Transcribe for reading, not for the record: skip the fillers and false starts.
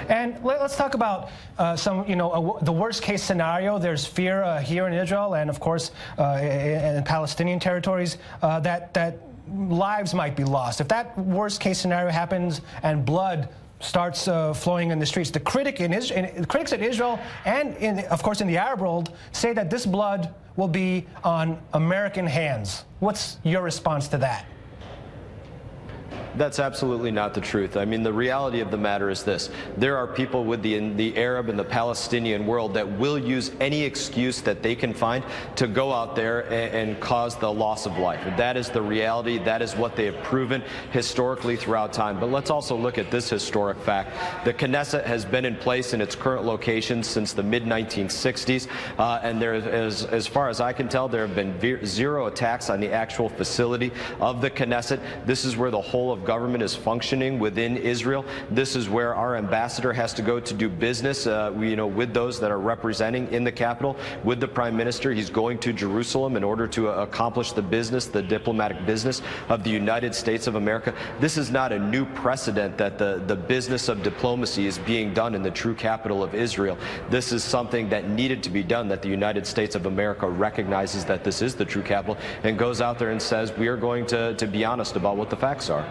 And let's talk about the worst case scenario. There's fear here in Israel and, of course, in Palestinian territories that lives might be lost. If that worst case scenario happens and blood starts flowing in the streets, the critics in Israel and, of course, in the Arab world say that this blood will be on American hands. What's your response to that? That's absolutely not the truth. I mean, the reality of the matter is this. There are people within the Arab and the Palestinian world that will use any excuse that they can find to go out there and cause the loss of life. That is the reality. That is what they have proven historically throughout time. But let's also look at this historic fact. The Knesset has been in place in its current location since the mid-1960s, and there is, as far as I can tell, there have been zero attacks on the actual facility of the Knesset. This is where the whole of government is functioning within Israel. This is where our ambassador has to go to do business, with those that are representing in the capital, with the prime minister. He's going to Jerusalem in order to accomplish the business, the diplomatic business of the United States of America. This is not a new precedent that the business of diplomacy is being done in the true capital of Israel. This is something that needed to be done, that the United States of America recognizes that this is the true capital and goes out there and says, we are going to be honest about what the facts are.